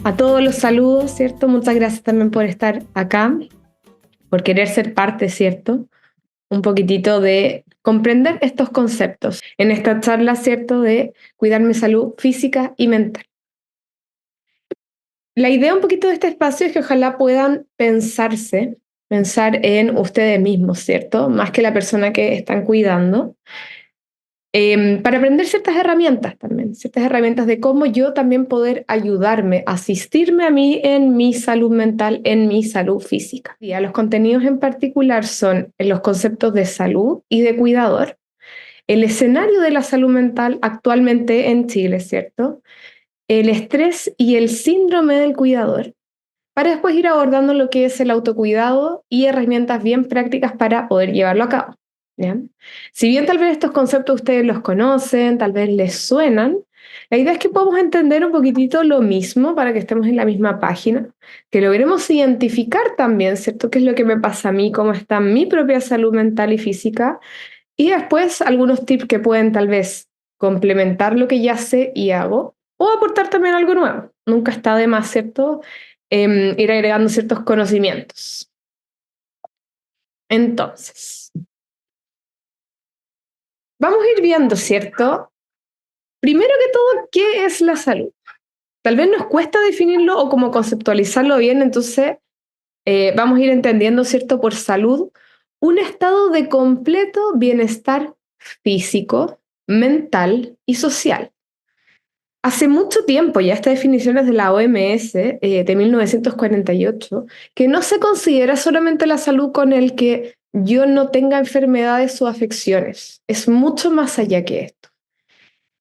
A todos los saludos, ¿cierto? Muchas gracias también por estar acá, por querer ser parte, ¿cierto? Un poquitito de comprender estos conceptos en esta charla, ¿cierto? De cuidar mi salud física y mental. La idea un poquito de este espacio es que ojalá puedan pensar en ustedes mismos, ¿cierto? Más que la persona que están cuidando. Para aprender ciertas herramientas también, ciertas herramientas de cómo yo también poder ayudarme, asistirme a mí en mi salud mental, en mi salud física. Y los contenidos en particular son los conceptos de salud y de cuidador, el escenario de la salud mental actualmente en Chile, ¿cierto? El estrés y el síndrome del cuidador, para después ir abordando lo que es el autocuidado y herramientas bien prácticas para poder llevarlo a cabo. ¿Bien? Si bien tal vez estos conceptos ustedes los conocen, tal vez les suenan, la idea es que podamos entender un poquitito lo mismo para que estemos en la misma página, que logremos identificar también, ¿cierto? ¿Qué es lo que me pasa a mí? ¿Cómo está mi propia salud mental y física? Y después algunos tips que pueden tal vez complementar lo que ya sé y hago o aportar también algo nuevo. Nunca está de más, ¿cierto? Ir agregando ciertos conocimientos. Entonces, vamos a ir viendo, ¿cierto? Primero que todo, ¿qué es la salud? Tal vez nos cuesta definirlo o como conceptualizarlo bien, entonces vamos a ir entendiendo, ¿cierto? Por salud, un estado de completo bienestar físico, mental y social. Hace mucho tiempo, ya esta definición es de la OMS de 1948, que no se considera solamente la salud con el que yo no tenga enfermedades o afecciones. Es mucho más allá que esto.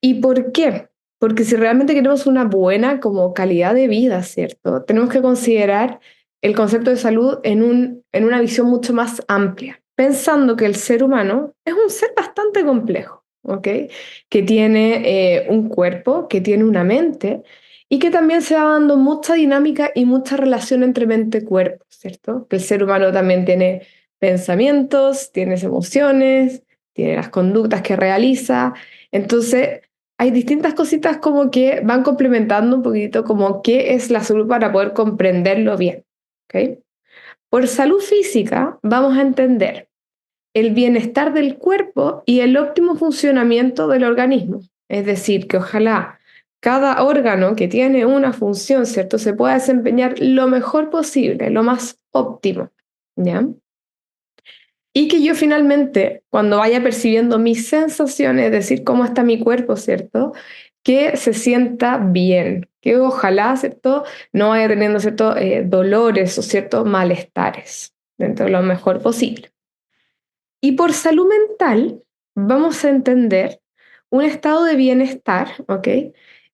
¿Y por qué? Porque si realmente queremos una buena como calidad de vida, ¿cierto? Tenemos que considerar el concepto de salud en una visión mucho más amplia, pensando que el ser humano es un ser bastante complejo, ¿ok? Que tiene un cuerpo, que tiene una mente y que también se va dando mucha dinámica y mucha relación entre mente y cuerpo, ¿cierto? Que el ser humano también tiene pensamientos, tiene emociones, tiene las conductas que realiza. Entonces, hay distintas cositas como que van complementando un poquito como qué es la salud para poder comprenderlo bien. ¿Ok? Por salud física vamos a entender el bienestar del cuerpo y el óptimo funcionamiento del organismo. Es decir, que ojalá cada órgano que tiene una función, ¿cierto?, se pueda desempeñar lo mejor posible, lo más óptimo. ¿Ya? Y que yo finalmente, cuando vaya percibiendo mis sensaciones, es decir, cómo está mi cuerpo, ¿cierto? Que se sienta bien, que ojalá, ¿cierto? No vaya teniendo, ¿cierto? Dolores o ciertos malestares dentro de lo mejor posible. Y por salud mental, vamos a entender un estado de bienestar, ¿ok?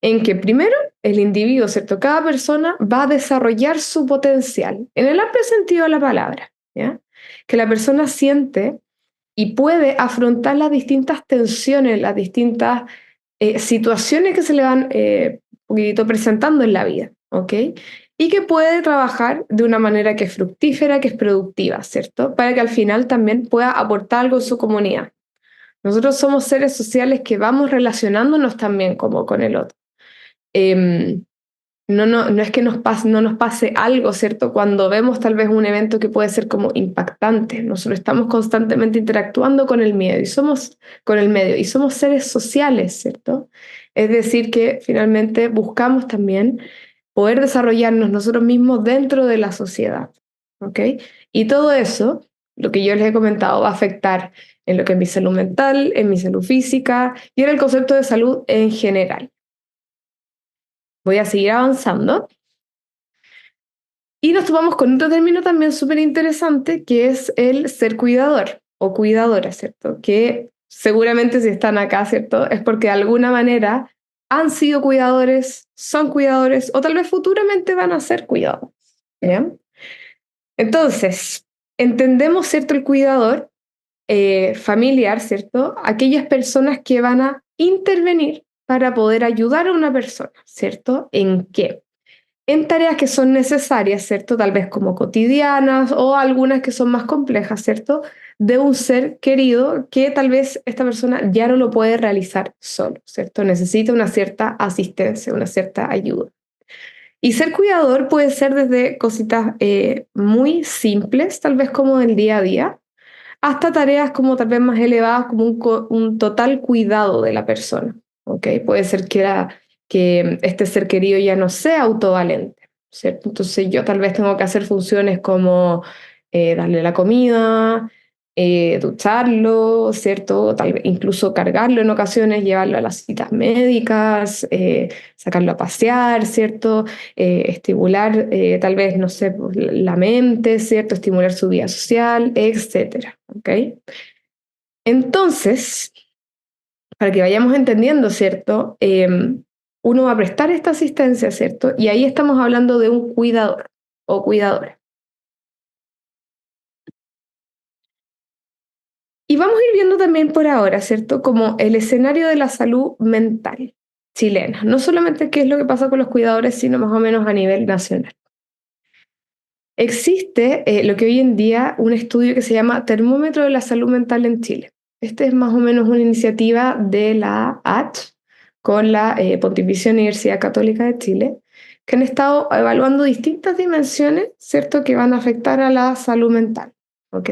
En que primero el individuo, ¿cierto? Cada persona va a desarrollar su potencial, en el amplio sentido de la palabra, ¿ya? Que la persona siente y puede afrontar las distintas tensiones, las distintas situaciones que se le van un poquitito presentando en la vida, ¿ok? Y que puede trabajar de una manera que es fructífera, que es productiva, ¿cierto? Para que al final también pueda aportar algo en su comunidad. Nosotros somos seres sociales que vamos relacionándonos también como con el otro. Em, no es que no nos pase algo, ¿cierto? Cuando vemos tal vez un evento que puede ser como impactante. Nosotros estamos constantemente interactuando con el medio y somos seres sociales, ¿cierto? Es decir, que finalmente buscamos también poder desarrollarnos nosotros mismos dentro de la sociedad, ¿ok? Y todo eso, lo que yo les he comentado, va a afectar en lo que es mi salud mental, en mi salud física y en el concepto de salud en general. Voy a seguir avanzando. Y nos topamos con otro término también súper interesante, que es el ser cuidador o cuidadora, ¿cierto? Que seguramente si están acá, ¿cierto? Es porque de alguna manera han sido cuidadores, son cuidadores o tal vez futuramente van a ser cuidadores. ¿Bien? Entonces, entendemos, ¿cierto? El cuidador familiar, ¿cierto? Aquellas personas que van a intervenir para poder ayudar a una persona, ¿cierto? ¿En qué? En tareas que son necesarias, ¿cierto? Tal vez como cotidianas o algunas que son más complejas, ¿cierto? De un ser querido que tal vez esta persona ya no lo puede realizar solo, ¿cierto? Necesita una cierta asistencia, una cierta ayuda. Y ser cuidador puede ser desde cositas muy simples, tal vez como del día a día, hasta tareas como tal vez más elevadas, como un total cuidado de la persona. ¿Ok? Puede ser que este ser querido ya no sea autovalente, ¿cierto? Entonces yo tal vez tengo que hacer funciones como darle la comida, ducharlo, ¿cierto? Tal vez incluso cargarlo en ocasiones, llevarlo a las citas médicas, sacarlo a pasear, ¿cierto? Estimular tal vez, no sé, pues, la mente, ¿cierto? Estimular su vida social, etcétera, ¿ok? Entonces, para que vayamos entendiendo, ¿cierto? Uno va a prestar esta asistencia, ¿cierto? Y ahí estamos hablando de un cuidador o cuidadora. Y vamos a ir viendo también por ahora, ¿cierto? Como el escenario de la salud mental chilena. No solamente qué es lo que pasa con los cuidadores, sino más o menos a nivel nacional. Existe lo que hoy en día un estudio que se llama Termómetro de la Salud Mental en Chile. Este es más o menos una iniciativa de la ACH con la Pontificia Universidad Católica de Chile, que han estado evaluando distintas dimensiones, ¿cierto?, que van a afectar a la salud mental, ¿ok?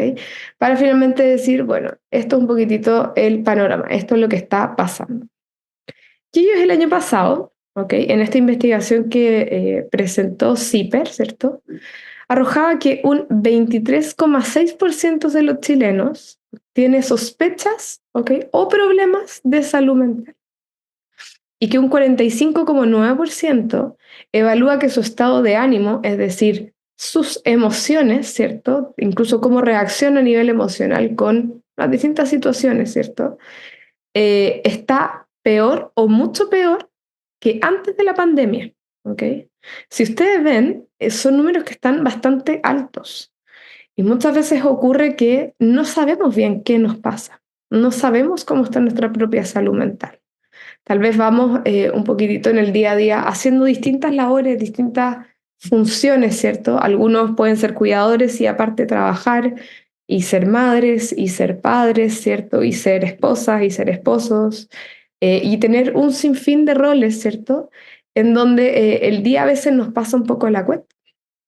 Para finalmente decir, bueno, esto es un poquitito el panorama, esto es lo que está pasando. Y ellos el año pasado, ¿ok?, en esta investigación que presentó CIPER, ¿cierto?, arrojaba que un 23,6% de los chilenos tiene sospechas, ¿ok?, o problemas de salud mental. Y que un 45,9% evalúa que su estado de ánimo, es decir, sus emociones, ¿cierto? Incluso cómo reacciona a nivel emocional con las distintas situaciones, ¿cierto? Está peor o mucho peor que antes de la pandemia, ¿ok? Si ustedes ven, son números que están bastante altos y muchas veces ocurre que no sabemos bien qué nos pasa, no sabemos cómo está nuestra propia salud mental. Tal vez vamos un poquitito en el día a día haciendo distintas labores, distintas funciones, ¿cierto? Algunos pueden ser cuidadores y aparte trabajar y ser madres y ser padres, ¿cierto? Y ser esposas y ser esposos y tener un sinfín de roles, ¿cierto? En donde el día a veces nos pasa un poco la cuenta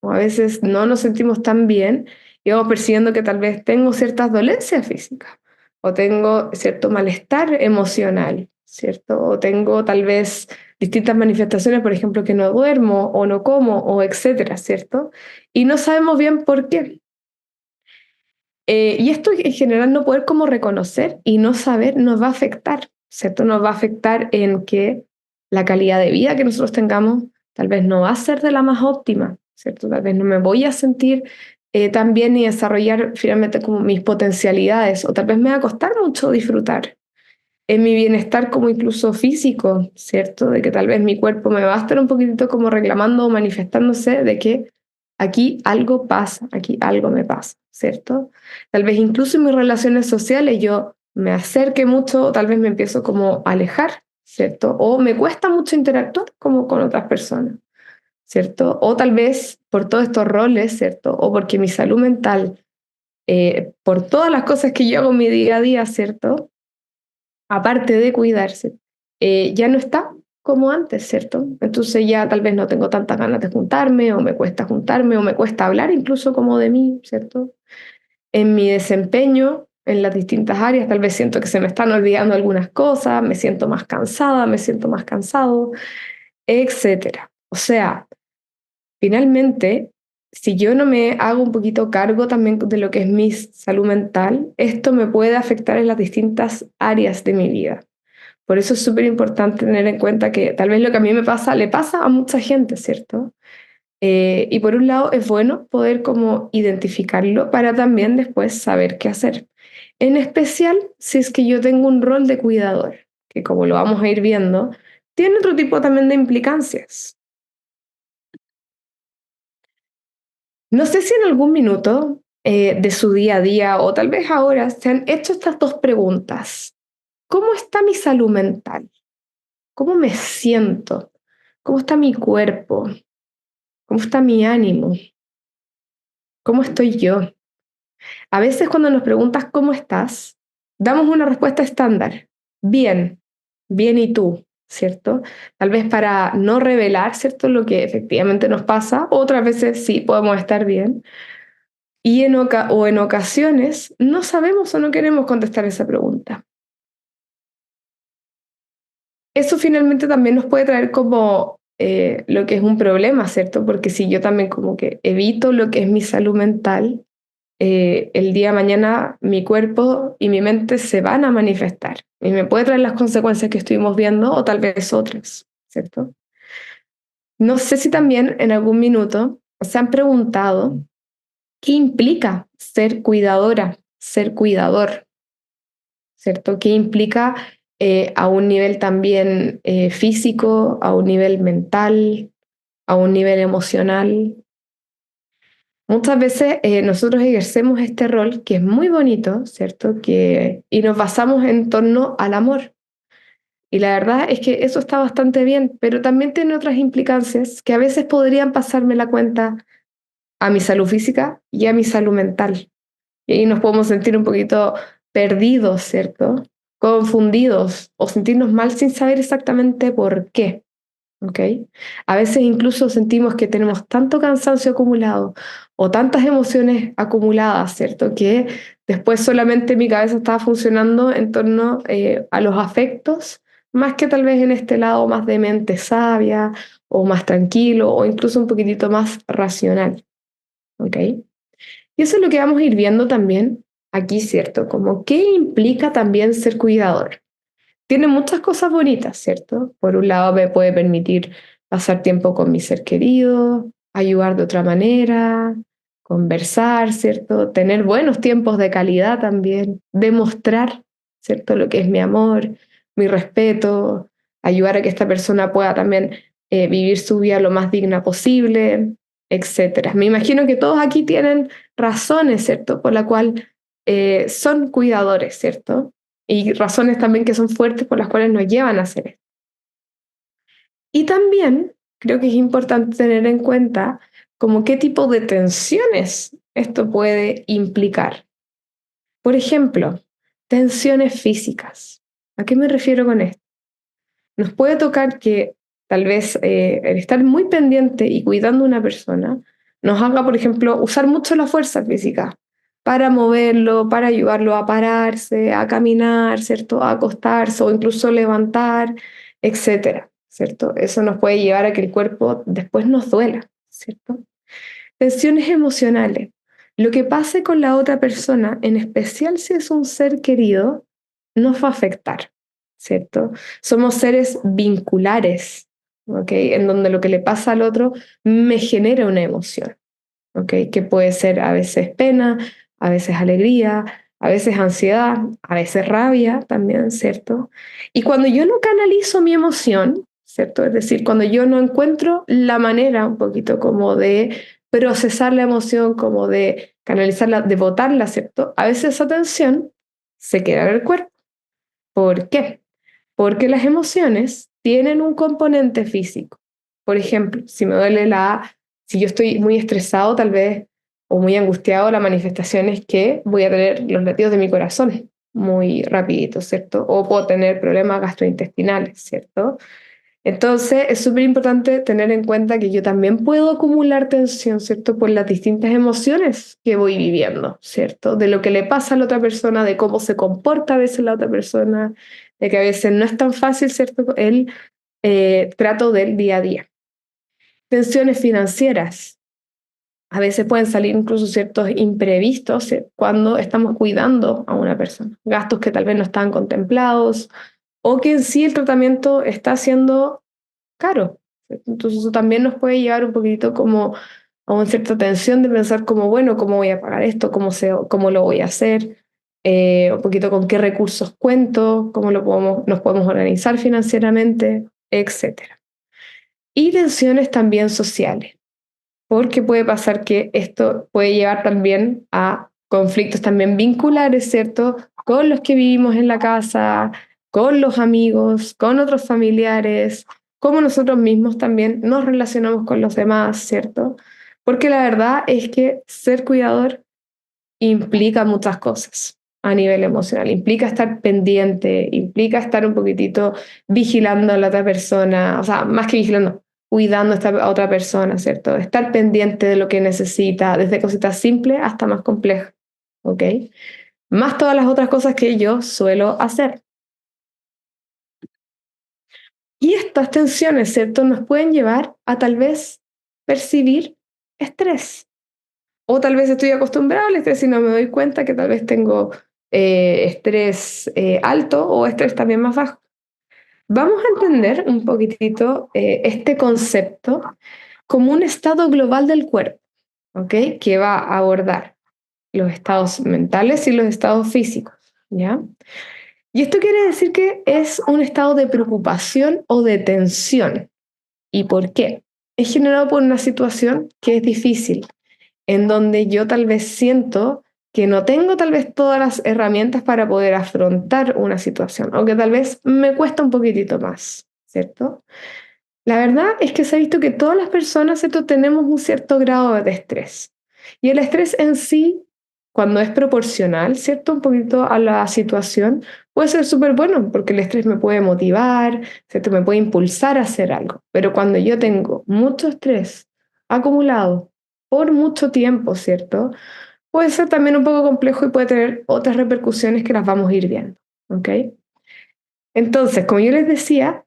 o a veces no nos sentimos tan bien y vamos percibiendo que tal vez tengo ciertas dolencias físicas o tengo cierto malestar emocional, ¿cierto? O tengo tal vez distintas manifestaciones, por ejemplo, que no duermo o no como o etcétera, ¿cierto? Y no sabemos bien por qué. Y esto en general no poder como reconocer y no saber nos va a afectar, ¿cierto? Nos va a afectar en que la calidad de vida que nosotros tengamos tal vez no va a ser de la más óptima, ¿cierto? Tal vez no me voy a sentir tan bien ni desarrollar finalmente como mis potencialidades o tal vez me va a costar mucho disfrutar en mi bienestar como incluso físico, ¿cierto? De que tal vez mi cuerpo me va a estar un poquitito como reclamando o manifestándose de que aquí algo pasa, aquí algo me pasa, ¿cierto? Tal vez incluso en mis relaciones sociales yo me acerque mucho, o tal vez me empiezo como a alejar, ¿cierto? O me cuesta mucho interactuar como con otras personas, ¿cierto? O tal vez por todos estos roles, ¿cierto? O porque mi salud mental, por todas las cosas que yo hago en mi día a día, ¿cierto? Aparte de cuidarse, ya no está como antes, ¿cierto? Entonces ya tal vez no tengo tantas ganas de juntarme, o me cuesta juntarme, o me cuesta hablar incluso como de mí, ¿cierto? En mi desempeño, en las distintas áreas, tal vez siento que se me están olvidando algunas cosas, me siento más cansada, me siento más cansado, etcétera. O sea, finalmente, si yo no me hago un poquito cargo también de lo que es mi salud mental, esto me puede afectar en las distintas áreas de mi vida. Por eso es súper importante tener en cuenta que tal vez lo que a mí me pasa, le pasa a mucha gente, ¿cierto? Y por un lado es bueno poder como identificarlo para también después saber qué hacer. En especial si es que yo tengo un rol de cuidador, que como lo vamos a ir viendo, tiene otro tipo también de implicancias. No sé si en algún minuto de su día a día o tal vez ahora se han hecho estas dos preguntas. ¿Cómo está mi salud mental? ¿Cómo me siento? ¿Cómo está mi cuerpo? ¿Cómo está mi ánimo? ¿Cómo estoy yo? A veces cuando nos preguntas cómo estás, damos una respuesta estándar. Bien, bien, ¿y tú? ¿cierto? Tal vez para no revelar, ¿cierto? Lo que efectivamente nos pasa, otras veces sí podemos estar bien. Y en ocasiones no sabemos o no queremos contestar esa pregunta. Eso finalmente también nos puede traer como lo que es un problema, ¿cierto? Porque si yo también como que evito lo que es mi salud mental, el día de mañana mi cuerpo y mi mente se van a manifestar y me puede traer las consecuencias que estuvimos viendo o tal vez otras, ¿cierto? No sé si también en algún minuto se han preguntado qué implica ser cuidadora, ser cuidador, ¿cierto? ¿Qué implica a un nivel también físico, a un nivel mental, a un nivel emocional? Muchas veces nosotros ejercemos este rol que es muy bonito, ¿cierto? Y nos basamos en torno al amor. Y la verdad es que eso está bastante bien, pero también tiene otras implicancias que a veces podrían pasarme la cuenta a mi salud física y a mi salud mental. Y ahí nos podemos sentir un poquito perdidos, ¿cierto? Confundidos o sentirnos mal sin saber exactamente por qué. ¿Ok? A veces incluso sentimos que tenemos tanto cansancio acumulado o tantas emociones acumuladas, ¿cierto? Que después solamente mi cabeza estaba funcionando en torno a los afectos, más que tal vez en este lado más de mente sabia o más tranquilo o incluso un poquitito más racional. ¿Ok? Y eso es lo que vamos a ir viendo también aquí, ¿cierto? Como qué implica también ser cuidador. Tiene muchas cosas bonitas, ¿cierto? Por un lado me puede permitir pasar tiempo con mi ser querido, ayudar de otra manera, conversar, ¿cierto? Tener buenos tiempos de calidad también, demostrar, ¿cierto? Lo que es mi amor, mi respeto, ayudar a que esta persona pueda también vivir su vida lo más digna posible, etcétera. Me imagino que todos aquí tienen razones, ¿cierto? Por la cual son cuidadores, ¿cierto? Y razones también que son fuertes por las cuales nos llevan a hacer esto. Y también creo que es importante tener en cuenta como qué tipo de tensiones esto puede implicar. Por ejemplo, tensiones físicas. ¿A qué me refiero con esto? Nos puede tocar que tal vez el estar muy pendiente y cuidando a una persona nos haga, por ejemplo, usar mucho la fuerza física para moverlo, para ayudarlo a pararse, a caminar, ¿cierto? A acostarse o incluso levantar, etcétera, ¿cierto? Eso nos puede llevar a que el cuerpo después nos duela, ¿cierto? Tensiones emocionales. Lo que pase con la otra persona, en especial si es un ser querido, nos va a afectar, ¿cierto? Somos seres vinculares, ¿ok? En donde lo que le pasa al otro me genera una emoción, ¿ok? Que puede ser a veces pena, a veces alegría, a veces ansiedad, a veces rabia también, ¿cierto? Y cuando yo no canalizo mi emoción, ¿cierto? Es decir, cuando yo no encuentro la manera un poquito como de procesar la emoción, como de canalizarla, de botarla, ¿cierto? A veces esa tensión se queda en el cuerpo. ¿Por qué? Porque las emociones tienen un componente físico. Por ejemplo, si yo estoy muy estresado, tal vez, o muy angustiado, la manifestación es que voy a tener los latidos de mi corazón muy rapiditos, ¿cierto? O puedo tener problemas gastrointestinales, ¿cierto? Entonces, es súper importante tener en cuenta que yo también puedo acumular tensión, ¿cierto? Por las distintas emociones que voy viviendo, ¿cierto? De lo que le pasa a la otra persona, de cómo se comporta a veces la otra persona, de que a veces no es tan fácil, ¿cierto? El trato del día a día. Tensiones financieras. A veces pueden salir incluso ciertos imprevistos cuando estamos cuidando a una persona. Gastos que tal vez no están contemplados o que en sí el tratamiento está siendo caro. Entonces eso también nos puede llevar un poquito como a una cierta tensión de pensar como, bueno, ¿cómo voy a pagar esto? ¿Cómo lo voy a hacer? Un poquito con qué recursos cuento, nos podemos organizar financieramente, etcétera. Y tensiones también sociales, porque puede pasar que esto puede llevar también a conflictos también vinculares, ¿cierto? Con los que vivimos en la casa, con los amigos, con otros familiares, como nosotros mismos también nos relacionamos con los demás, ¿cierto? Porque la verdad es que ser cuidador implica muchas cosas. a nivel emocional. Implica estar pendiente, implica estar un poquitito vigilando a la otra persona, o sea, más que vigilando, cuidando a esta otra persona, ¿cierto? Estar pendiente de lo que necesita, desde cositas simples hasta más complejas, ¿ok? Más todas las otras cosas que yo suelo hacer. Y estas tensiones, ¿cierto? Nos pueden llevar a tal vez percibir estrés. O tal vez estoy acostumbrado al estrés y no me doy cuenta que tal vez tengo estrés alto o estrés también más bajo. Vamos a entender un poquitito este concepto como un estado global del cuerpo, ¿ok? Que va a abordar los estados mentales y los estados físicos, ¿ya? Y esto quiere decir que es un estado de preocupación o de tensión. ¿Y por qué? Es generado por una situación que es difícil, en donde yo tal vez siento que no tengo tal vez todas las herramientas para poder afrontar una situación, o que tal vez me cuesta un poquitito más, ¿cierto? La verdad es que se ha visto que todas las personas, ¿cierto?, tenemos un cierto grado de estrés. Y el estrés en sí, cuando es proporcional, ¿cierto?, un poquito a la situación, puede ser súper bueno, porque el estrés me puede motivar, ¿cierto?, me puede impulsar a hacer algo. Pero cuando yo tengo mucho estrés acumulado por mucho tiempo, ¿cierto?, puede ser también un poco complejo y puede tener otras repercusiones que las vamos a ir viendo, ¿ok? Entonces, como yo les decía,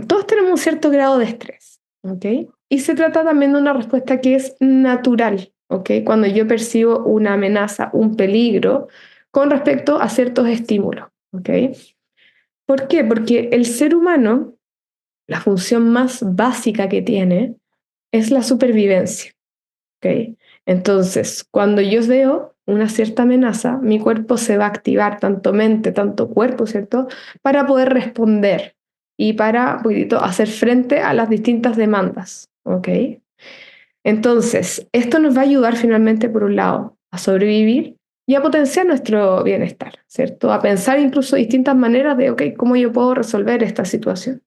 todos tenemos un cierto grado de estrés, ¿ok? Y se trata también de una respuesta que es natural, ¿ok? Cuando yo percibo una amenaza, un peligro con respecto a ciertos estímulos, ¿ok? ¿Por qué? Porque el ser humano, la función más básica que tiene es la supervivencia, ¿ok? Entonces, cuando yo veo una cierta amenaza, mi cuerpo se va a activar, tanto mente, tanto cuerpo, ¿cierto? Para poder responder y para, un poquitito, hacer frente a las distintas demandas, ¿ok? Entonces, esto nos va a ayudar finalmente, por un lado, a sobrevivir y a potenciar nuestro bienestar, ¿cierto? A pensar incluso distintas maneras de, ok, ¿cómo yo puedo resolver esta situación?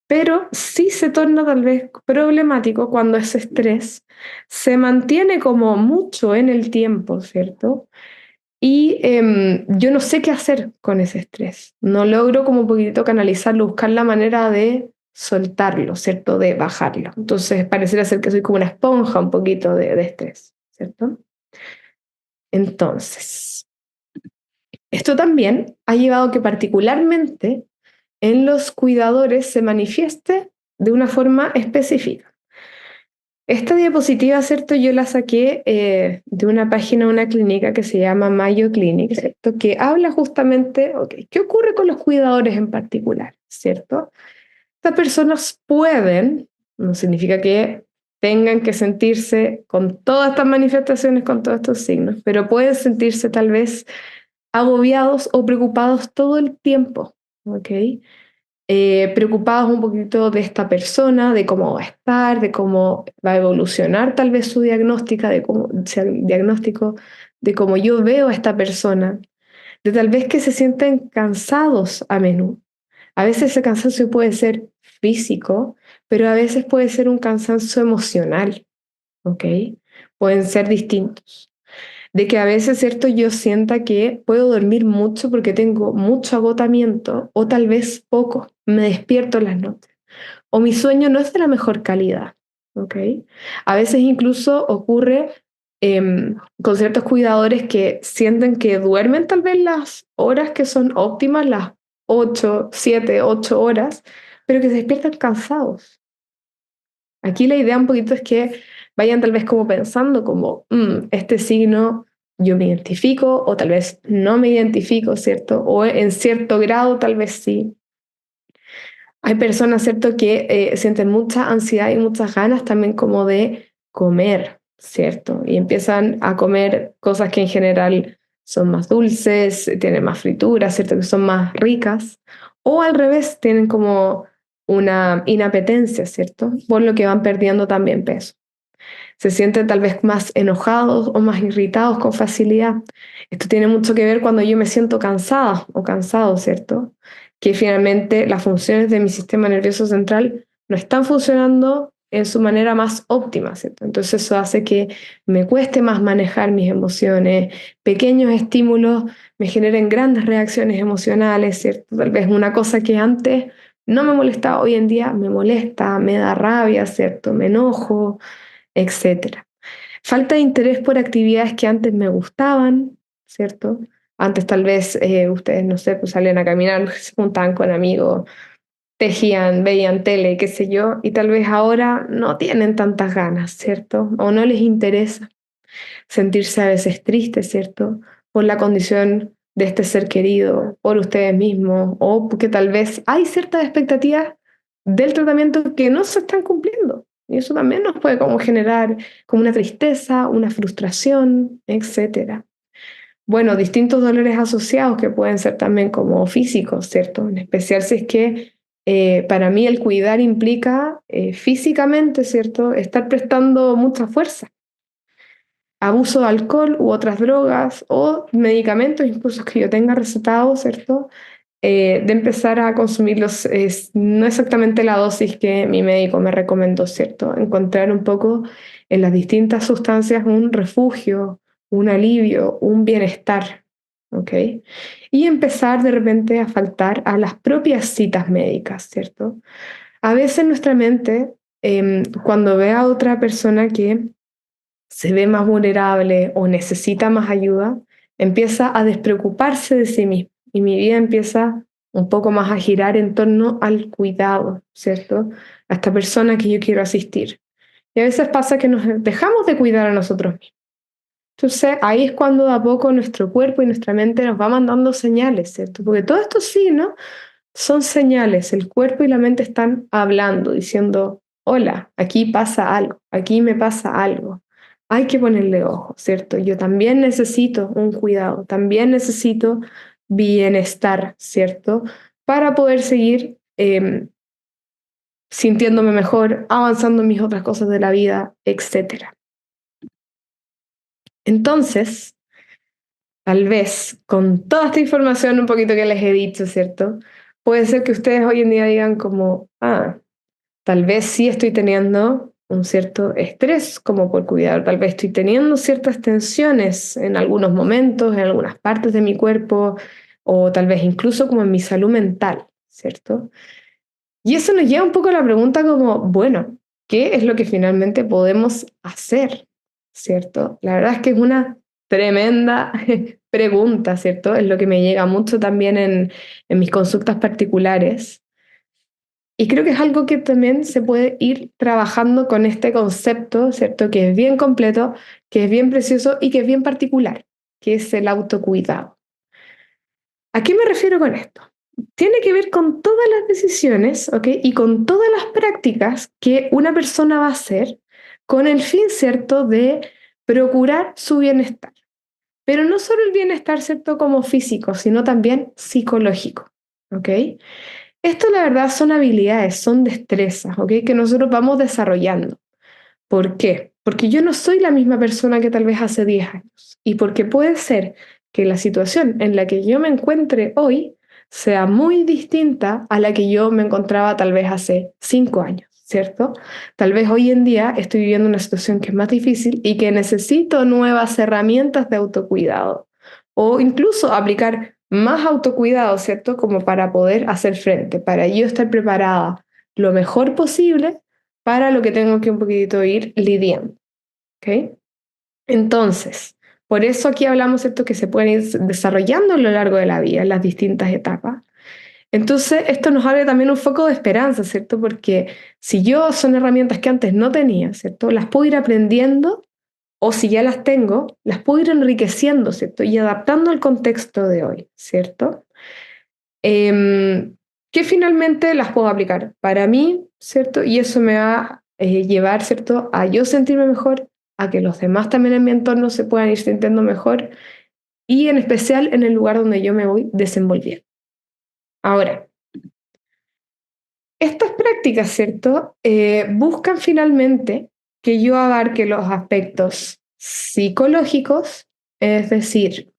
Pero sí se torna tal vez problemático cuando ese estrés se mantiene como mucho en el tiempo, ¿cierto? Y yo no sé qué hacer con ese estrés. No logro como un poquitito canalizarlo, buscar la manera de soltarlo, ¿cierto? De bajarlo. Entonces pareciera ser que soy como una esponja un poquito de estrés, ¿cierto? Entonces, esto también ha llevado a que particularmente en los cuidadores se manifieste de una forma específica. Esta diapositiva, ¿cierto? Yo la saqué de una página de una clínica que se llama Mayo Clinic, ¿cierto? Que habla justamente, ok, ¿qué ocurre con los cuidadores en particular? ¿Cierto? Estas personas pueden, no significa que tengan que sentirse con todas estas manifestaciones, con todos estos signos, pero pueden sentirse tal vez agobiados o preocupados todo el tiempo, ¿ok? Preocupados un poquito de esta persona, de cómo va a estar, de cómo va a evolucionar tal vez su diagnóstica, de cómo, diagnóstico, de cómo yo veo a esta persona, de tal vez que se sienten cansados a menudo. A veces ese cansancio puede ser físico, pero a veces puede ser un cansancio emocional, ¿ok? Pueden ser distintos. De que a veces, ¿cierto? Yo sienta que puedo dormir mucho porque tengo mucho agotamiento o tal vez poco, me despierto en las noches. O mi sueño no es de la mejor calidad, ¿ok? A veces incluso ocurre con ciertos cuidadores que sienten que duermen tal vez las horas que son óptimas, las 8 7 8 horas, pero que se despiertan cansados. Aquí la idea un poquito es que vayan tal vez como pensando como, este signo yo me identifico o tal vez no me identifico, ¿cierto? O en cierto grado tal vez sí. Hay personas, ¿cierto?, que sienten mucha ansiedad y muchas ganas también como de comer, ¿cierto? Y empiezan a comer cosas que en general son más dulces, tienen más frituras, ¿cierto?, que son más ricas. O al revés, tienen como una inapetencia, ¿cierto? Por lo que van perdiendo también peso. Se sienten tal vez más enojados o más irritados con facilidad. Esto tiene mucho que ver cuando yo me siento cansada o cansado, ¿cierto? Que finalmente las funciones de mi sistema nervioso central no están funcionando en su manera más óptima, ¿cierto? Entonces eso hace que me cueste más manejar mis emociones, pequeños estímulos me generen grandes reacciones emocionales, ¿cierto? Tal vez una cosa que antes no me molestaba, hoy en día me molesta, me da rabia, ¿cierto? Me enojo, etcétera. Falta de interés por actividades que antes me gustaban, ¿cierto? Antes tal vez ustedes, no sé, pues salían a caminar, se juntaban con amigos, tejían, veían tele, qué sé yo, y tal vez ahora no tienen tantas ganas, ¿cierto? O no les interesa sentirse a veces tristes, ¿cierto? Por la condición de este ser querido, por ustedes mismos, o porque tal vez hay ciertas expectativas del tratamiento que no se están cumpliendo. Y eso también nos puede como generar como una tristeza, una frustración, etcétera. Bueno, distintos dolores asociados que pueden ser también como físicos, ¿cierto? En especial si es que para mí el cuidar implica físicamente, ¿cierto? Estar prestando mucha fuerza. Abuso de alcohol u otras drogas o medicamentos, incluso que yo tenga recetados, ¿cierto? De empezar a consumirlos, no exactamente la dosis que mi médico me recomendó, ¿cierto? Encontrar un poco en las distintas sustancias un refugio, un alivio, un bienestar, ¿ok? Y empezar de repente a faltar a las propias citas médicas, ¿cierto? A veces nuestra mente, cuando ve a otra persona que se ve más vulnerable o necesita más ayuda, empieza a despreocuparse de sí mismo y mi vida empieza un poco más a girar en torno al cuidado, ¿cierto? A esta persona que yo quiero asistir. Y a veces pasa que nos dejamos de cuidar a nosotros mismos. Entonces ahí es cuando de a poco nuestro cuerpo y nuestra mente nos va mandando señales, ¿cierto? Porque todo esto sí, ¿no? Son señales. El cuerpo y la mente están hablando, diciendo, hola, aquí pasa algo, aquí me pasa algo. Hay que ponerle ojo, ¿cierto? Yo también necesito un cuidado, también necesito bienestar, ¿cierto? Para poder seguir sintiéndome mejor, avanzando en mis otras cosas de la vida, etcétera. Entonces, tal vez con toda esta información un poquito que les he dicho, ¿cierto? Puede ser que ustedes hoy en día digan como, tal vez sí estoy teniendo un cierto estrés como por cuidar, tal vez estoy teniendo ciertas tensiones en algunos momentos, en algunas partes de mi cuerpo, o tal vez incluso como en mi salud mental, ¿cierto? Y eso nos lleva un poco a la pregunta como, bueno, ¿qué es lo que finalmente podemos hacer? ¿Cierto? La verdad es que es una tremenda pregunta, ¿cierto? Es lo que me llega mucho también en mis consultas particulares. Y creo que es algo que también se puede ir trabajando con este concepto, ¿cierto? Que es bien completo, que es bien precioso y que es bien particular, que es el autocuidado. ¿A qué me refiero con esto? Tiene que ver con todas las decisiones, ¿ok? Y con todas las prácticas que una persona va a hacer con el fin, ¿cierto?, de procurar su bienestar. Pero no solo el bienestar, ¿cierto?, como físico, sino también psicológico, ¿ok? Esto, la verdad, son habilidades, son destrezas, ¿ok? Que nosotros vamos desarrollando. ¿Por qué? Porque yo no soy la misma persona que tal vez hace 10 años. Y porque puede ser que la situación en la que yo me encuentre hoy sea muy distinta a la que yo me encontraba tal vez hace 5 años, ¿cierto? Tal vez hoy en día estoy viviendo una situación que es más difícil y que necesito nuevas herramientas de autocuidado o incluso aplicar más autocuidado, ¿cierto? Como para poder hacer frente, para yo estar preparada lo mejor posible para lo que tengo que un poquitito ir lidiando, ¿ok? Entonces, por eso aquí hablamos, ¿cierto?, que se pueden ir desarrollando a lo largo de la vida, en las distintas etapas. Entonces, esto nos abre también un foco de esperanza, ¿cierto? Porque si yo son herramientas que antes no tenía, ¿cierto? Las puedo ir aprendiendo o si ya las tengo, las puedo ir enriqueciendo, ¿cierto? Y adaptando al contexto de hoy, ¿cierto? Em, que finalmente las puedo aplicar para mí, ¿cierto? Y eso me va a llevar, ¿cierto?, a yo sentirme mejor, a que los demás también en mi entorno se puedan ir sintiendo mejor y en especial en el lugar donde yo me voy desenvolviendo. Ahora, estas prácticas, ¿cierto?, buscan finalmente que yo abarque los aspectos psicológicos, es decir,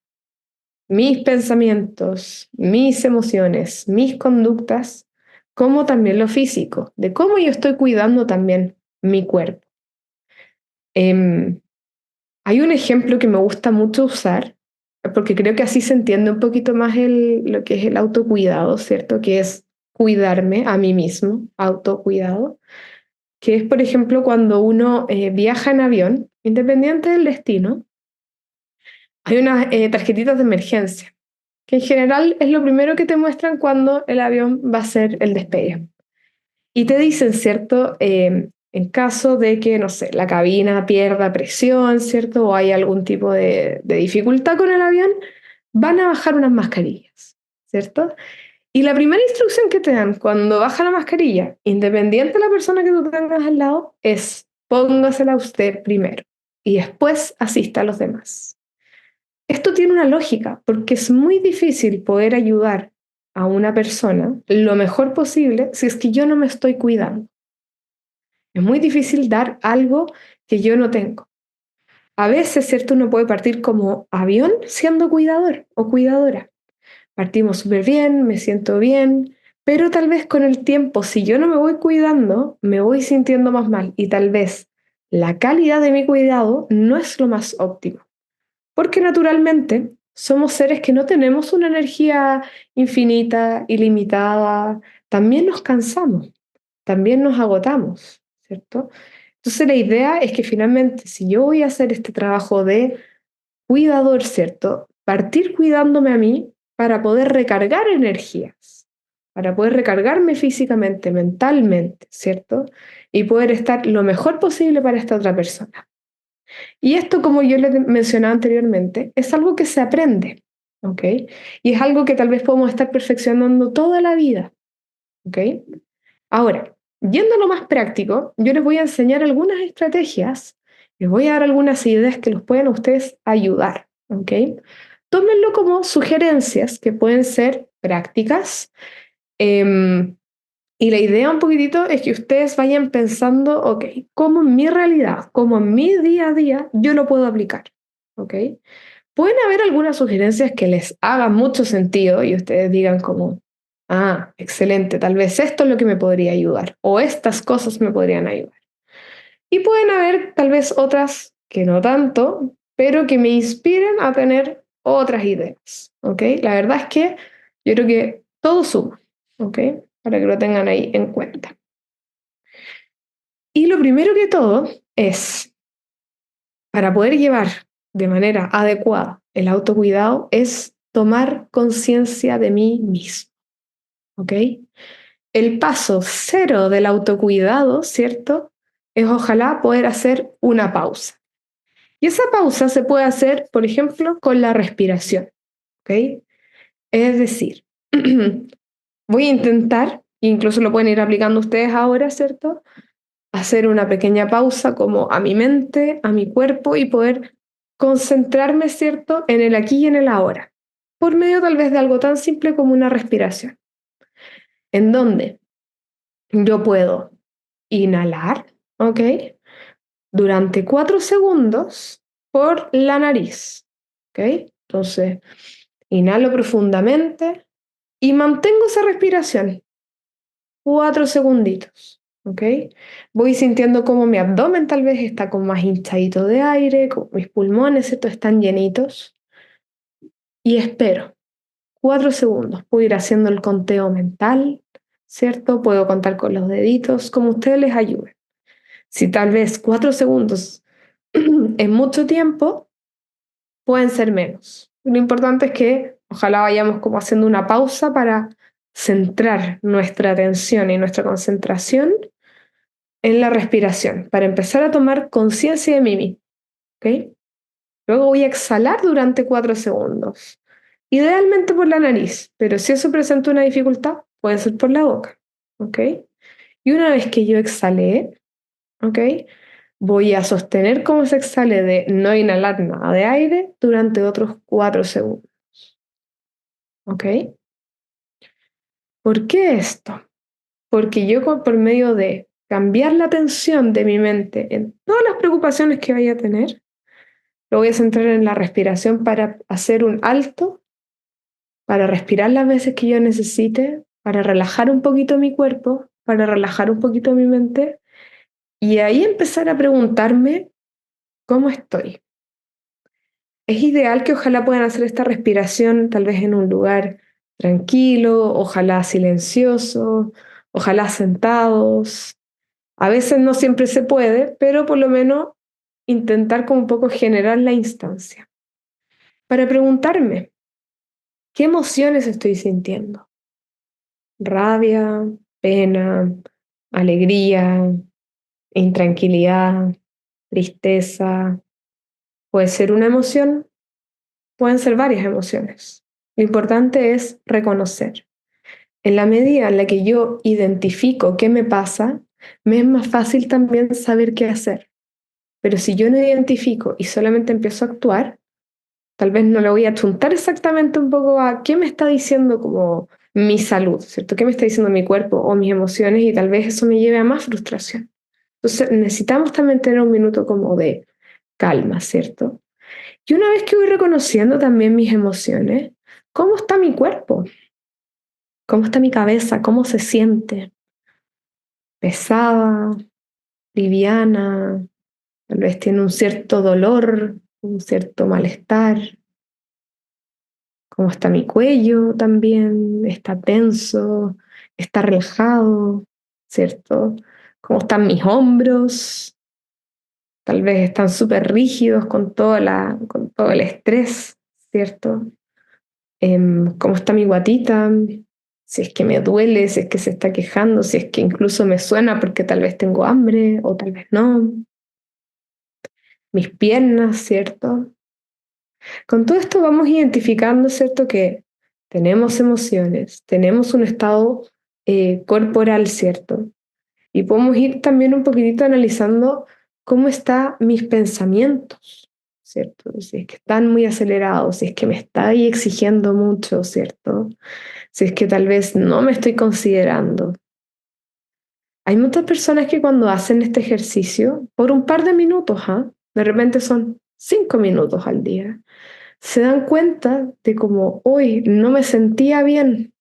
mis pensamientos, mis emociones, mis conductas, como también lo físico, de cómo yo estoy cuidando también mi cuerpo. Hay un ejemplo que me gusta mucho usar, porque creo que así se entiende un poquito más lo que es el autocuidado, ¿cierto? Que es cuidarme a mí mismo, autocuidado, que es, por ejemplo, cuando uno viaja en avión, independiente del destino, hay unas tarjetitas de emergencia, que en general es lo primero que te muestran cuando el avión va a hacer el despegue. Y te dicen, ¿cierto? En caso de que, no sé, la cabina pierda presión, ¿cierto? O hay algún tipo de dificultad con el avión, van a bajar unas mascarillas, ¿cierto? Y la primera instrucción que te dan cuando baja la mascarilla, independiente de la persona que tú tengas al lado, es póngasela usted primero y después asista a los demás. Esto tiene una lógica, porque es muy difícil poder ayudar a una persona lo mejor posible si es que yo no me estoy cuidando. Es muy difícil dar algo que yo no tengo. A veces, ¿cierto? Uno puede partir como avión siendo cuidador o cuidadora. Partimos súper bien, me siento bien, pero tal vez con el tiempo, si yo no me voy cuidando, me voy sintiendo más mal y tal vez la calidad de mi cuidado no es lo más óptimo. Porque naturalmente somos seres que no tenemos una energía infinita, ilimitada. También nos cansamos, también nos agotamos, ¿cierto? Entonces la idea es que finalmente si yo voy a hacer este trabajo de cuidador, ¿cierto? Partir cuidándome a mí para poder recargar energías, para poder recargarme físicamente, mentalmente, ¿cierto? Y poder estar lo mejor posible para esta otra persona. Y esto, como yo les mencionaba anteriormente, es algo que se aprende, ¿ok? Y es algo que tal vez podemos estar perfeccionando toda la vida, ¿ok? Ahora, yendo a lo más práctico, yo les voy a enseñar algunas estrategias, les voy a dar algunas ideas que los pueden a ustedes ayudar, ¿ok? Tómenlo como sugerencias que pueden ser prácticas. em, y la idea un poquitito es que ustedes vayan pensando, ok, ¿cómo en mi realidad, cómo en mi día a día yo lo puedo aplicar? ¿Ok? Pueden haber algunas sugerencias que les hagan mucho sentido y ustedes digan como, ah, excelente, tal vez esto es lo que me podría ayudar o estas cosas me podrían ayudar. Y pueden haber tal vez otras que no tanto, pero que me inspiren a tener otras ideas, ¿ok? La verdad es que yo creo que todo suma, ¿ok? Para que lo tengan ahí en cuenta. Y lo primero que todo es, para poder llevar de manera adecuada el autocuidado, es tomar conciencia de mí mismo, ¿ok? El paso cero del autocuidado, ¿cierto? Es ojalá poder hacer una pausa. Y esa pausa se puede hacer, por ejemplo, con la respiración, ¿ok? Es decir, voy a intentar, incluso lo pueden ir aplicando ustedes ahora, ¿cierto? Hacer una pequeña pausa como a mi mente, a mi cuerpo y poder concentrarme, ¿cierto?, en el aquí y en el ahora, por medio tal vez de algo tan simple como una respiración, en donde yo puedo inhalar, ¿ok? Durante 4 segundos por la nariz, ¿ok? Entonces, inhalo profundamente y mantengo esa respiración 4 segunditos, ¿ok? Voy sintiendo como mi abdomen tal vez está con más hinchadito de aire, como mis pulmones, ¿cierto? Están llenitos. Y espero 4 segundos. Puedo ir haciendo el conteo mental, ¿cierto? Puedo contar con los deditos, como ustedes les ayude. Si tal vez 4 segundos es mucho tiempo, pueden ser menos. Lo importante es que ojalá vayamos como haciendo una pausa para centrar nuestra atención y nuestra concentración en la respiración, para empezar a tomar conciencia de mí mismo, ¿ok? Luego voy a exhalar durante 4 segundos, idealmente por la nariz, pero si eso presenta una dificultad, puede ser por la boca, ¿ok? Y una vez que yo exhalé, ¿ok? Voy a sostener cómo se exhale de no inhalar nada de aire durante otros 4 segundos, ¿ok? ¿Por qué esto? Porque yo por medio de cambiar la atención de mi mente en todas las preocupaciones que vaya a tener, lo voy a centrar en la respiración para hacer un alto, para respirar las veces que yo necesite, para relajar un poquito mi cuerpo, para relajar un poquito mi mente Y ahí empezar a preguntarme cómo estoy. Es ideal que ojalá puedan hacer esta respiración tal vez en un lugar tranquilo, ojalá silencioso, ojalá sentados. A veces no siempre se puede, pero por lo menos intentar como un poco generar la instancia. Para preguntarme, ¿qué emociones estoy sintiendo? Rabia, pena, alegría, intranquilidad, tristeza. Puede ser una emoción, pueden ser varias emociones. Lo importante es reconocer. En la medida en la que yo identifico qué me pasa, me es más fácil también saber qué hacer. Pero si yo no identifico y solamente empiezo a actuar, tal vez no le voy a achuntar exactamente un poco a qué me está diciendo como mi salud, ¿cierto? ¿Qué me está diciendo mi cuerpo o mis emociones? Y tal vez eso me lleve a más frustración. Entonces necesitamos también tener un minuto como de calma, ¿cierto? Y una vez que voy reconociendo también mis emociones, ¿cómo está mi cuerpo? ¿Cómo está mi cabeza? ¿Cómo se siente? ¿Pesada? ¿Liviana? Tal vez tiene un cierto dolor, un cierto malestar. ¿Cómo está mi cuello también? ¿Está tenso? ¿Está relajado? ¿Cierto? ¿Cómo están mis hombros? Tal vez están súper rígidos con todo el estrés, ¿cierto? ¿Cómo está mi guatita? Si es que me duele, si es que se está quejando, si es que incluso me suena porque tal vez tengo hambre o tal vez no. Mis piernas, ¿cierto? Con todo esto vamos identificando, ¿cierto? Que tenemos emociones, tenemos un estado corporal, ¿cierto? Y podemos ir también un poquitito analizando cómo están mis pensamientos, ¿cierto? Si es que están muy acelerados, si es que me está ahí exigiendo mucho, ¿cierto? Si es que tal vez no me estoy considerando. Hay muchas personas que cuando hacen este ejercicio, por un par de minutos, ¿ah? De repente son 5 minutos al día, se dan cuenta de como, uy, no me sentía bien,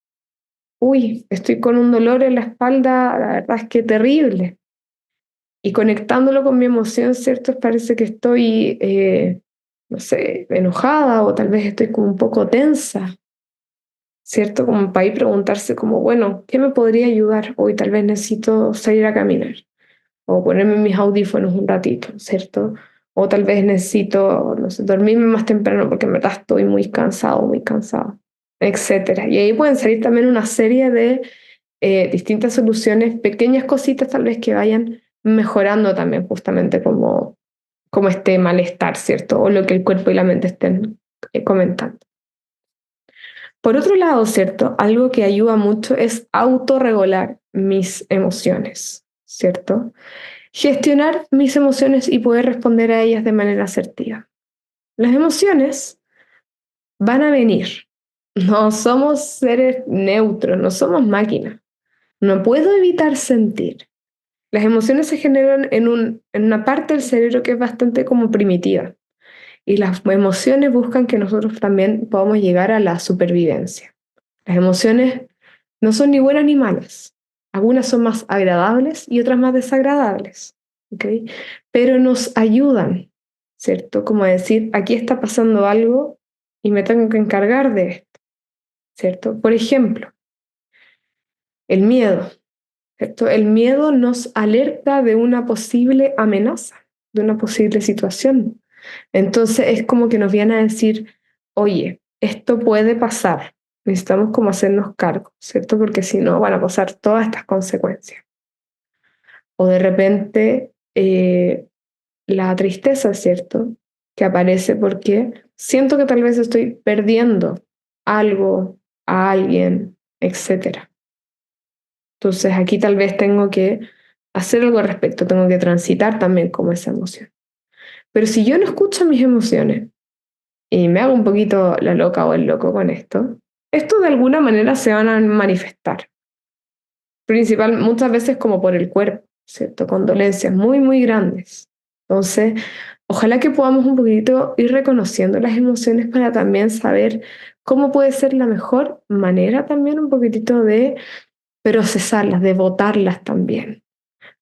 uy, estoy con un dolor en la espalda, la verdad es que terrible. Y conectándolo con mi emoción, ¿cierto? Parece que estoy, no sé, enojada o tal vez estoy como un poco tensa, ¿cierto? Como para ir preguntarse como, bueno, ¿qué me podría ayudar? Hoy tal vez necesito salir a caminar o ponerme mis audífonos un ratito, ¿cierto? O tal vez necesito, no sé, dormirme más temprano porque en verdad estoy muy cansado, muy cansada, etcétera. Y ahí pueden salir también una serie de distintas soluciones, pequeñas cositas tal vez que vayan mejorando también justamente como este malestar, ¿cierto? O lo que el cuerpo y la mente estén comentando. Por otro lado, ¿cierto? Algo que ayuda mucho es autorregular mis emociones, ¿cierto? Gestionar mis emociones y poder responder a ellas de manera asertiva. Las emociones van a venir. No somos seres neutros, no somos máquinas. No puedo evitar sentir. Las emociones se generan en una parte del cerebro que es bastante como primitiva. Y las emociones buscan que nosotros también podamos llegar a la supervivencia. Las emociones no son ni buenas ni malas. Algunas son más agradables y otras más desagradables. ¿Ok? Pero nos ayudan, ¿cierto? Como decir, aquí está pasando algo y me tengo que encargar de esto, ¿cierto? Por ejemplo, el miedo, ¿cierto? El miedo nos alerta de una posible amenaza, de una posible situación. Entonces es como que nos viene a decir, oye, esto puede pasar, necesitamos como hacernos cargo, ¿cierto? Porque si no van a pasar todas estas consecuencias. O de repente la tristeza, ¿cierto? Que aparece porque siento que tal vez estoy perdiendo algo, a alguien, etcétera. Entonces aquí tal vez tengo que hacer algo al respecto, tengo que transitar también como esa emoción. Pero si yo no escucho mis emociones y me hago un poquito la loca o el loco con esto de alguna manera se van a manifestar. Principal, muchas veces como por el cuerpo, ¿cierto? Con dolencias muy, muy grandes. Entonces, ojalá que podamos un poquito ir reconociendo las emociones para también saber cómo puede ser la mejor manera también un poquitito de procesarlas, de botarlas también.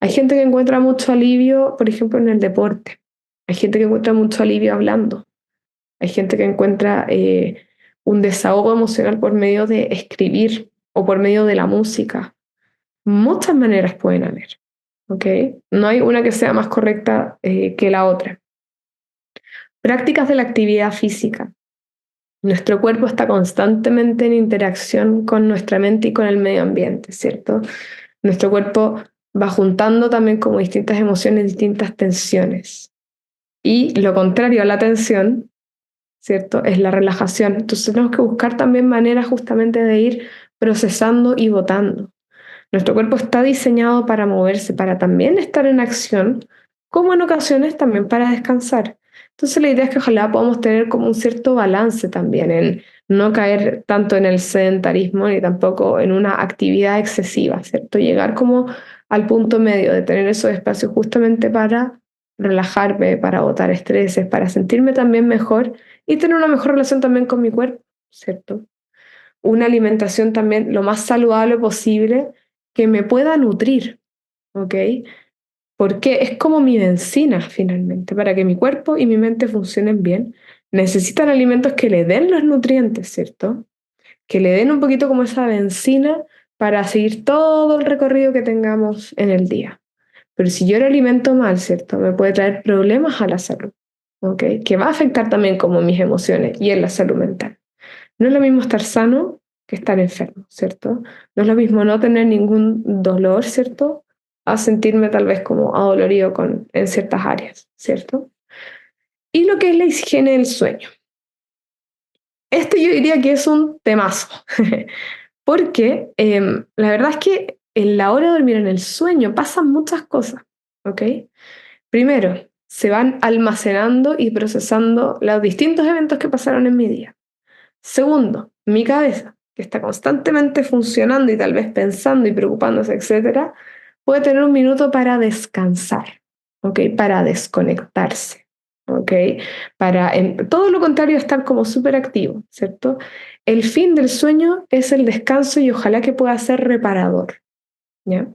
Hay gente que encuentra mucho alivio, por ejemplo, en el deporte. Hay gente que encuentra mucho alivio hablando. Hay gente que encuentra un desahogo emocional por medio de escribir o por medio de la música. Muchas maneras pueden haber, ¿ok? No hay una que sea más correcta que la otra. Prácticas de la actividad física. Nuestro cuerpo está constantemente en interacción con nuestra mente y con el medio ambiente, ¿cierto? Nuestro cuerpo va juntando también como distintas emociones, distintas tensiones. Y lo contrario a la tensión, ¿cierto? Es la relajación. Entonces tenemos que buscar también maneras justamente de ir procesando y botando. Nuestro cuerpo está diseñado para moverse, para también estar en acción, como en ocasiones también para descansar. Entonces la idea es que ojalá podamos tener como un cierto balance también en no caer tanto en el sedentarismo ni tampoco en una actividad excesiva, ¿cierto? Llegar como al punto medio de tener esos espacios justamente para relajarme, para botar estreses, para sentirme también mejor y tener una mejor relación también con mi cuerpo, ¿cierto? Una alimentación también lo más saludable posible que me pueda nutrir, ¿ok? Porque es como mi benzina finalmente, para que mi cuerpo y mi mente funcionen bien. Necesitan alimentos que le den los nutrientes, ¿cierto? Que le den un poquito como esa benzina para seguir todo el recorrido que tengamos en el día. Pero si yo lo alimento mal, ¿cierto? Me puede traer problemas a la salud, ¿ok? Que va a afectar también como mis emociones y en la salud mental. No es lo mismo estar sano que estar enfermo, ¿cierto? No es lo mismo no tener ningún dolor, ¿cierto? A sentirme tal vez como adolorido en ciertas áreas, ¿cierto? Y lo que es la higiene del sueño. Este yo diría que es un temazo, porque la verdad es que en la hora de dormir, en el sueño, pasan muchas cosas, ¿ok? Primero, se van almacenando y procesando los distintos eventos que pasaron en mi día. Segundo, mi cabeza, que está constantemente funcionando y tal vez pensando y preocupándose, etcétera, puede tener un minuto para descansar, ¿ok? Para desconectarse, ¿ok? Para, en todo lo contrario, estar como súper activo, ¿cierto? El fin del sueño es el descanso y ojalá que pueda ser reparador, ¿ya?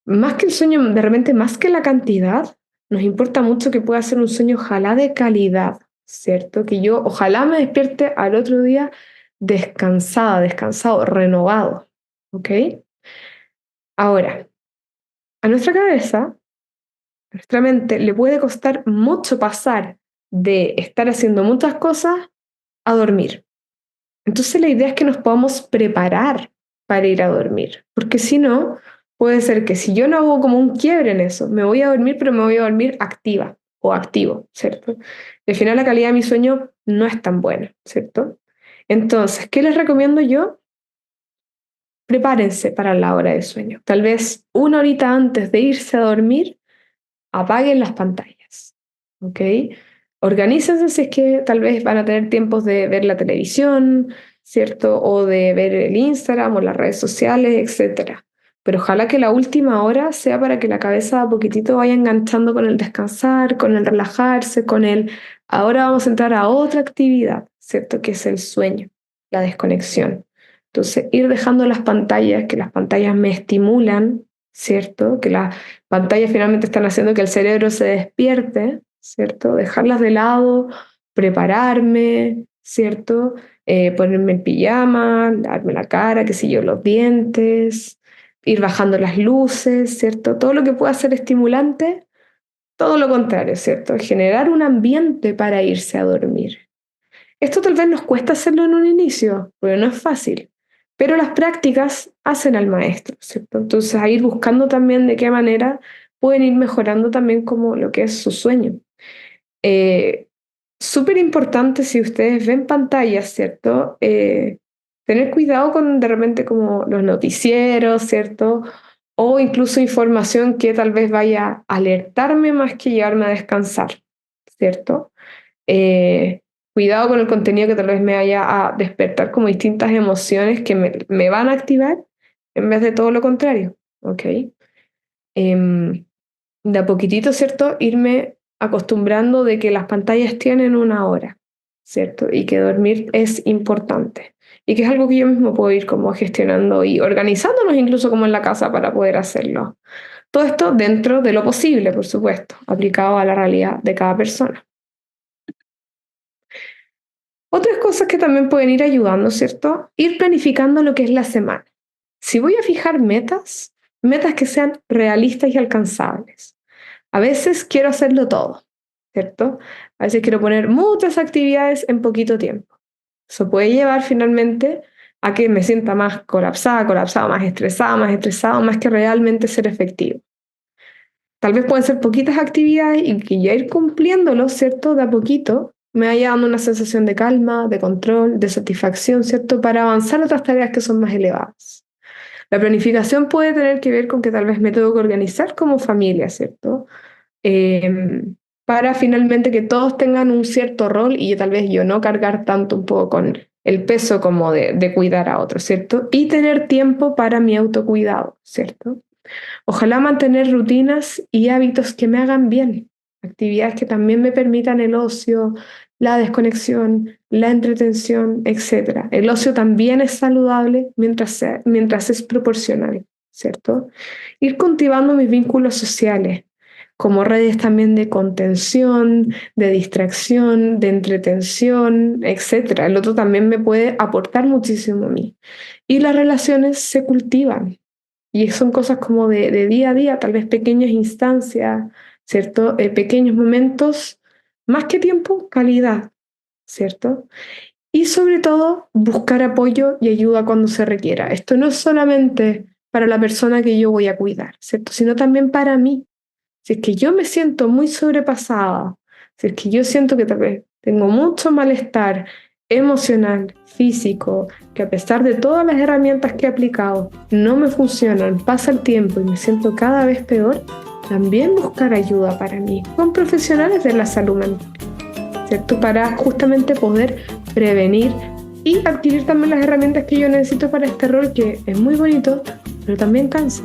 Más que el sueño, de repente, más que la cantidad, nos importa mucho que pueda ser un sueño, ojalá de calidad, ¿cierto? Que yo, ojalá me despierte al otro día descansada, descansado, renovado, ¿ok? Ahora, a nuestra cabeza, a nuestra mente, le puede costar mucho pasar de estar haciendo muchas cosas a dormir. Entonces la idea es que nos podamos preparar para ir a dormir, porque si no, puede ser que si yo no hago como un quiebre en eso, me voy a dormir, pero me voy a dormir activa o activo, ¿cierto? Y al final la calidad de mi sueño no es tan buena, ¿cierto? Entonces, ¿qué les recomiendo yo? Prepárense para la hora de sueño. Tal vez una horita antes de irse a dormir, apaguen las pantallas, ¿ok? Organícense si es que tal vez van a tener tiempos de ver la televisión, ¿cierto? O de ver el Instagram o las redes sociales, etcétera. Pero ojalá que la última hora sea para que la cabeza a poquitito vaya enganchando con el descansar, con el relajarse, con el ahora vamos a entrar a otra actividad, ¿cierto? Que es el sueño, la desconexión. Entonces, ir dejando las pantallas, que las pantallas me estimulan, ¿cierto? Que las pantallas finalmente están haciendo que el cerebro se despierte, ¿cierto? Dejarlas de lado, prepararme, ¿cierto? Ponerme en pijama, lavarme la cara, qué sé yo, los dientes, ir bajando las luces, ¿cierto? Todo lo que pueda ser estimulante, todo lo contrario, ¿cierto? Generar un ambiente para irse a dormir. Esto tal vez nos cuesta hacerlo en un inicio, porque no es fácil, pero las prácticas hacen al maestro, ¿cierto? Entonces, a ir buscando también de qué manera pueden ir mejorando también como lo que es su sueño. Eh, Súper importante si ustedes ven pantallas, ¿cierto? Tener cuidado con de repente como los noticieros, ¿cierto? O incluso información que tal vez vaya a alertarme más que llevarme a descansar, ¿cierto? Eh, Cuidado con el contenido que tal vez me vaya a despertar como distintas emociones que me van a activar en vez de todo lo contrario, ¿ok? Em, de a poquitito, ¿cierto? Irme acostumbrando de que las pantallas tienen una hora, ¿cierto? Y que dormir es importante. Y que es algo que yo mismo puedo ir como gestionando y organizándonos incluso como en la casa para poder hacerlo. Todo esto dentro de lo posible, por supuesto, aplicado a la realidad de cada persona. Otras cosas que también pueden ir ayudando, ¿cierto? Ir planificando lo que es la semana. Si voy a fijar metas, metas que sean realistas y alcanzables. A veces quiero hacerlo todo, ¿cierto? A veces quiero poner muchas actividades en poquito tiempo. Eso puede llevar finalmente a que me sienta más colapsado, más estresado, más que realmente ser efectivo. Tal vez pueden ser poquitas actividades y que ya ir cumpliéndolo, ¿cierto? De a poquito me vaya dando una sensación de calma, de control, de satisfacción, ¿cierto? Para avanzar a otras tareas que son más elevadas. La planificación puede tener que ver con que tal vez me tengo que organizar como familia, ¿cierto? Eh, para finalmente que todos tengan un cierto rol y tal vez yo no cargar tanto un poco con el peso como de cuidar a otros, ¿cierto? Y tener tiempo para mi autocuidado, ¿cierto? Ojalá mantener rutinas y hábitos que me hagan bien, actividades que también me permitan el ocio, la desconexión, la entretención, etc. El ocio también es saludable mientras es proporcional, ¿cierto? Ir cultivando mis vínculos sociales, como redes también de contención, de distracción, de entretención, etc. El otro también me puede aportar muchísimo a mí. Y las relaciones se cultivan. Y son cosas como de día a día, tal vez pequeñas instancias, ¿cierto? Pequeños momentos, más que tiempo, calidad, ¿cierto? Y sobre todo, buscar apoyo y ayuda cuando se requiera. Esto no es solamente para la persona que yo voy a cuidar, ¿cierto? Sino también para mí. Si es que yo me siento muy sobrepasada, si es que yo siento que tal vez tengo mucho malestar emocional, físico, que a pesar de todas las herramientas que he aplicado no me funcionan, pasa el tiempo y me siento cada vez peor, también buscar ayuda para mí con profesionales de la salud mental, ¿cierto? Para justamente poder prevenir y adquirir también las herramientas que yo necesito para este rol que es muy bonito, pero también cansa.